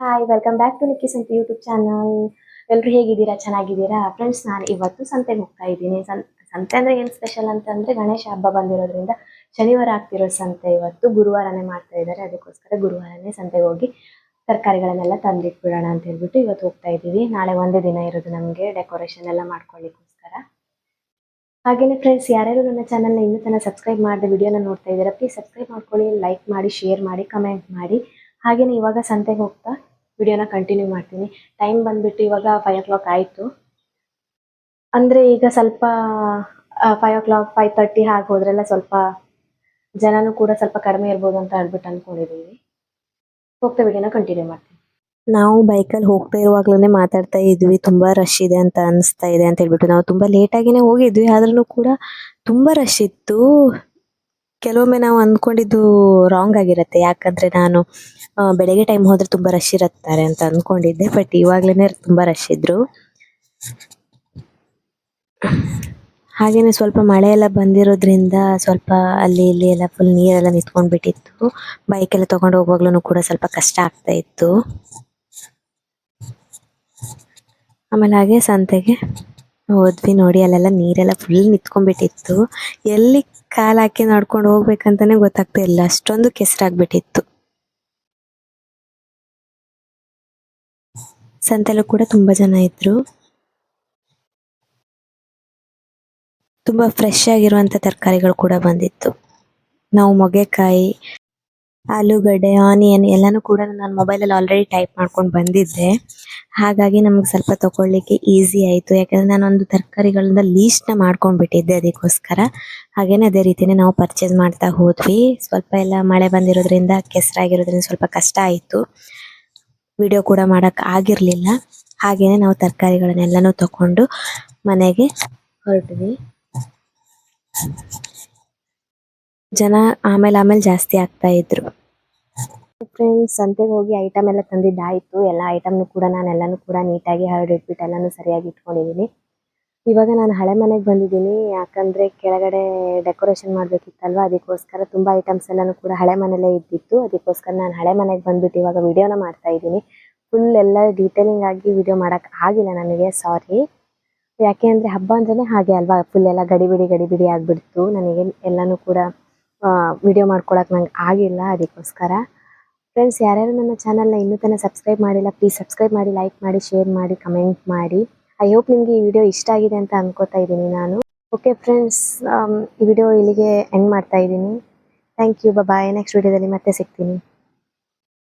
Hi welcome back to ನಿಕ್ಕಿ ಸಂತೆ YouTube channel. ಎಲ್ಲರೂ ಹೇಗಿದ್ದೀರಾ? ಚೆನ್ನಾಗಿದ್ದೀರಾ ಫ್ರೆಂಡ್ಸ್? ನಾನು ಇವತ್ತು ಸಂತೆಗೆ ಹೋಗ್ತಾ ಇದ್ದೀನಿ. ಸಂತೆ ಅಂದರೆ ಏನು ಸ್ಪೆಷಲ್ ಅಂತಂದರೆ ಗಣೇಶ ಹಬ್ಬ ಬಂದಿರೋದ್ರಿಂದ ಶನಿವಾರ ಆಗ್ತಿರೋ ಸಂತೆ ಇವತ್ತು. ಗುರುವಾರನೇ ಮಾಡ್ತಾ ಇದ್ದಾರೆ, ಅದಕ್ಕೋಸ್ಕರ ಗುರುವಾರನೇ ಸಂತೆಗೆ ಹೋಗಿ ತರಕಾರಿಗಳನ್ನೆಲ್ಲ ತಂದಿಟ್ಬಿಡೋಣ ಅಂತ ಹೇಳ್ಬಿಟ್ಟು ಇವತ್ತು ಹೋಗ್ತಾ ಇದ್ದೀವಿ. ನಾಳೆ ಒಂದೇ ದಿನ ಇರೋದು ನಮಗೆ ಡೆಕೋರೇಷನ್ ಎಲ್ಲ ಮಾಡ್ಕೊಳ್ಳಿಕ್ಕೋಸ್ಕರ. ಹಾಗೆಯೇ ಫ್ರೆಂಡ್ಸ್, ಯಾರ್ಯಾರು ನನ್ನ ಚಾನಲ್ನ ಇನ್ನೂ ತನಕ ಸಬ್ಸ್ಕ್ರೈಬ್ ಮಾಡಿದ ವಿಡಿಯೋನ ನೋಡ್ತಾ ಇದ್ದೀರಾ, ಪ್ಲೀಸ್ ಸಬ್ಸ್ಕ್ರೈಬ್ ಮಾಡ್ಕೊಳ್ಳಿ, ಲೈಕ್ ಮಾಡಿ, ಶೇರ್ ಮಾಡಿ, ಕಮೆಂಟ್ ಮಾಡಿ. ಹಾಗೆಯೇ ಇವಾಗ ಸಂತೆಗೆ ಹೋಗ್ತಾ ವಿಡಿಯೋನ ಕಂಟಿನ್ಯೂ ಮಾಡ್ತೀನಿ. ಟೈಮ್ ಬಂದ್ಬಿಟ್ಟು ಇವಾಗ 5 o'clock ಆಯಿತು. ಅಂದರೆ ಈಗ ಸ್ವಲ್ಪ 5 o'clock 5:30 ಹಾಗೆ ಹೋದ್ರೆಲ್ಲ ಸ್ವಲ್ಪ ಜನನೂ ಕೂಡ ಸ್ವಲ್ಪ ಕಡಿಮೆ ಇರ್ಬೋದು ಅಂತ ಹೇಳ್ಬಿಟ್ಟು ಅಂದ್ಕೊಂಡಿದ್ದೀವಿ. ಹೋಗ್ತಾ ವಿಡಿಯೋನ ಕಂಟಿನ್ಯೂ ಮಾಡ್ತೀನಿ. ನಾವು ಬೈಕಲ್ಲಿ ಹೋಗ್ತಾ ಇರುವಾಗ್ಲೇ ಮಾತಾಡ್ತಾ ಇದ್ವಿ, ತುಂಬಾ ರಶ್ ಇದೆ ಅಂತ ಅನಿಸ್ತಾ ಇದೆ ಅಂತ ಹೇಳ್ಬಿಟ್ಟು. ನಾವು ತುಂಬಾ ಲೇಟಾಗಿನೇ ಹೋಗಿದ್ವಿ, ಆದ್ರೂ ಕೂಡ ತುಂಬಾ ರಶ್ ಇತ್ತು. ಕೆಲವೊಮ್ಮೆ ನಾವು ಅಂದ್ಕೊಂಡಿದ್ದು ರಾಂಗ್ ಆಗಿರುತ್ತೆ, ಯಾಕಂದರೆ ನಾನು ಬೆಳಗ್ಗೆ ಟೈಮ್ ಹೋದರೆ ತುಂಬ ರಶ್ ಇರುತ್ತಾರೆ ಅಂತ ಅಂದ್ಕೊಂಡಿದ್ದೆ. ಬಟ್ ಇವಾಗಲೇ ತುಂಬ ರಶ್ ಇದ್ದರು. ಹಾಗೆಯೇ ಸ್ವಲ್ಪ ಮಳೆ ಎಲ್ಲ ಬಂದಿರೋದ್ರಿಂದ ಸ್ವಲ್ಪ ಅಲ್ಲಿ ಇಲ್ಲಿ ಎಲ್ಲ ಫುಲ್ ನೀರೆಲ್ಲ ನಿಂತ್ಕೊಂಡು ಬಿಟ್ಟಿತ್ತು. ಬೈಕೆಲ್ಲ ತೊಗೊಂಡು ಹೋಗುವಾಗ್ಲೂ ಕೂಡ ಸ್ವಲ್ಪ ಕಷ್ಟ ಆಗ್ತಾ ಇತ್ತು. ಆಮೇಲೆ ಹಾಗೆ ಸಂತೆಗೆ ಹೋದ್ವಿ. ನೋಡಿ, ಅಲ್ಲೆಲ್ಲ ನೀರೆಲ್ಲ ಫುಲ್ ನಿಂತ್ಕೊಂಡ್ಬಿಟ್ಟಿತ್ತು. ಎಲ್ಲಿ ಕಾಲು ಹಾಕಿ ನಡ್ಕೊಂಡು ಹೋಗ್ಬೇಕಂತಾನೆ ಗೊತ್ತಾಗ್ತಾ ಇಲ್ಲ, ಅಷ್ಟೊಂದು ಕೆಸರಾಗ್ಬಿಟ್ಟಿತ್ತು. ಸಂತೆಲೂ ಕೂಡ ತುಂಬ ಜನ ಇದ್ರು. ತುಂಬ ಫ್ರೆಶ್ ಆಗಿರುವಂಥ ತರಕಾರಿಗಳು ಕೂಡ ಬಂದಿತ್ತು. ನಾವು ಮೊಗೆಕಾಯಿ, ಆಲೂಗಡ್ಡೆ, ಆನಿಯನ್ ಎಲ್ಲನೂ ಕೂಡ ನಾನು ಮೊಬೈಲಲ್ಲಿ ಆಲ್ರೆಡಿ ಟೈಪ್ ಮಾಡ್ಕೊಂಡು ಬಂದಿದ್ದೆ. ಹಾಗಾಗಿ ನಮ್ಗೆ ಸ್ವಲ್ಪ ತೊಗೊಳ್ಳಿಕ್ಕೆ ಈಸಿ ಆಯಿತು, ಯಾಕಂದರೆ ನಾನೊಂದು ತರಕಾರಿಗಳನ್ನ ಲೀಸ್ಟ್ನ ಮಾಡ್ಕೊಂಡ್ಬಿಟ್ಟಿದ್ದೆ ಅದಕ್ಕೋಸ್ಕರ. ಹಾಗೆಯೇ ಅದೇ ರೀತಿಯೇ ನಾವು ಪರ್ಚೇಸ್ ಮಾಡ್ತಾ ಹೋದ್ವಿ. ಸ್ವಲ್ಪ ಎಲ್ಲ ಮಳೆ ಬಂದಿರೋದ್ರಿಂದ ಕೆಸರಾಗಿರೋದ್ರಿಂದ ಸ್ವಲ್ಪ ಕಷ್ಟ ಆಯಿತು, ವಿಡಿಯೋ ಕೂಡ ಮಾಡೋಕ್ಕೆ ಆಗಿರಲಿಲ್ಲ. ಹಾಗೆಯೇ ನಾವು ತರಕಾರಿಗಳನ್ನೆಲ್ಲನೂ ತಗೊಂಡು ಮನೆಗೆ ಹೊರಟ್ವಿ. ಜನ ಆಮೇಲೆ ಜಾಸ್ತಿ ಆಗ್ತಾ ಇದ್ರು. ಫ್ರೆಂಡ್ಸ್, ಸಂತೆಗೆ ಹೋಗಿ ಐಟಮ್ ಎಲ್ಲ ತಂದಿದ್ದಾಯಿತು. ಎಲ್ಲ ಐಟಮ್ನು ಕೂಡ ನಾನೆಲ್ಲನೂ ಕೂಡ ನೀಟಾಗಿ ಹರಡಿಟ್ಬಿಟ್ಟು ಎಲ್ಲನೂ ಸರಿಯಾಗಿ ಇಟ್ಕೊಂಡಿದ್ದೀನಿ. ಇವಾಗ ನಾನು ಹಳೆ ಮನೆಗೆ ಬಂದಿದ್ದೀನಿ, ಯಾಕಂದರೆ ಕೆಳಗಡೆ ಡೆಕೋರೇಷನ್ ಮಾಡಬೇಕಿತ್ತಲ್ವ, ಅದಕ್ಕೋಸ್ಕರ ತುಂಬ ಐಟಮ್ಸ್ ಎಲ್ಲನೂ ಕೂಡ ಹಳೆ ಮನೆಯಲ್ಲೇ ಇದ್ದಿತ್ತು. ಅದಕ್ಕೋಸ್ಕರ ನಾನು ಹಳೆ ಮನೆಗೆ ಬಂದುಬಿಟ್ಟು ಇವಾಗ ವಿಡಿಯೋನ ಮಾಡ್ತಾ ಇದ್ದೀನಿ. ಫುಲ್ ಎಲ್ಲ ಡೀಟೇಲಿಂಗ್ ಆಗಿ ವಿಡಿಯೋ ಮಾಡೋಕ್ಕೆ ಆಗಿಲ್ಲ ನನಗೆ, ಸಾರಿ. ಯಾಕೆ ಅಂದರೆ ಹಬ್ಬ ಅಂದ್ರೇ ಹಾಗೆ ಅಲ್ವಾ, ಫುಲ್ ಎಲ್ಲ ಗಡಿಬಿಡಿ ಆಗಿಬಿಡ್ತು. ನನಗೆ ಎಲ್ಲನೂ ಕೂಡ ವಿಡಿಯೋ ಮಾಡ್ಕೊಳಕ್ಕೆ ನಂಗೆ ಆಗಿಲ್ಲ, ಅದಕ್ಕೋಸ್ಕರ. ಫ್ರೆಂಡ್ಸ್, ಯಾರ್ಯಾರು ನನ್ನ ಚಾನಲ್ನ ಇನ್ನೂ ತನಕ ಸಬ್ಸ್ಕ್ರೈಬ್ ಮಾಡಿಲ್ಲ, ಪ್ಲೀಸ್ ಸಬ್ಸ್ಕ್ರೈಬ್ ಮಾಡಿ, ಲೈಕ್ ಮಾಡಿ, ಶೇರ್ ಮಾಡಿ, ಕಮೆಂಟ್ ಮಾಡಿ. ಐ ಹೋಪ್ ನಿಮಗೆ ಈ ವಿಡಿಯೋ ಇಷ್ಟ ಆಗಿದೆ ಅಂತ ಅನ್ಕೋತಾ ಇದ್ದೀನಿ ನಾನು. ಓಕೆ ಫ್ರೆಂಡ್ಸ್, ಈ ವಿಡಿಯೋ ಇಲ್ಲಿಗೆ ಎಂಡ್ ಮಾಡ್ತಾ ಇದ್ದೀನಿ. Thank you, bye. ನೆಕ್ಸ್ಟ್ ವಿಡಿಯೋದಲ್ಲಿ ಮತ್ತೆ ಸಿಗ್ತೀನಿ.